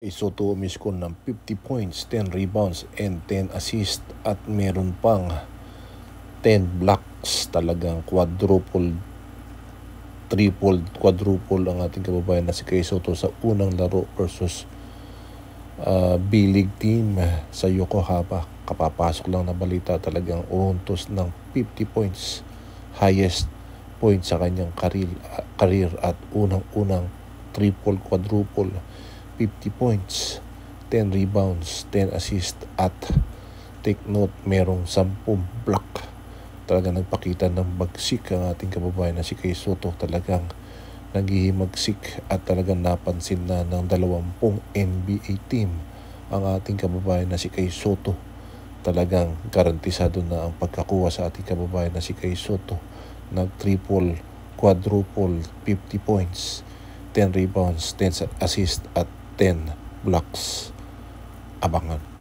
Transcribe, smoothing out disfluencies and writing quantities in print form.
Soto umiscore ng 50 points, 10 rebounds, and 10 assists at meron pang 10 blocks. Talagang quadruple, triple, quadruple ang ating kababayan na si Kay Soto sa unang laro versus B-League team sa Yokohama. Kapapasok lang na balita, talagang untos ng 50 points. Highest point sa kanyang career at unang-unang triple, quadruple. 50 points, 10 rebounds, 10 assists at take note, merong 10 block. Talagang nagpakita ng bagsik ang ating kababayan na si Kay Soto. Talagang naghihimagsik at talagang napansin na ng 20 NBA team ang ating kababayan na si Kay Soto. Talagang garantisado na ang pagkakuha sa ating kababayan na si Kay Soto. Nag-triple, quadruple, 50 points, 10 rebounds, 10 assists at 10 blocks. Abangan.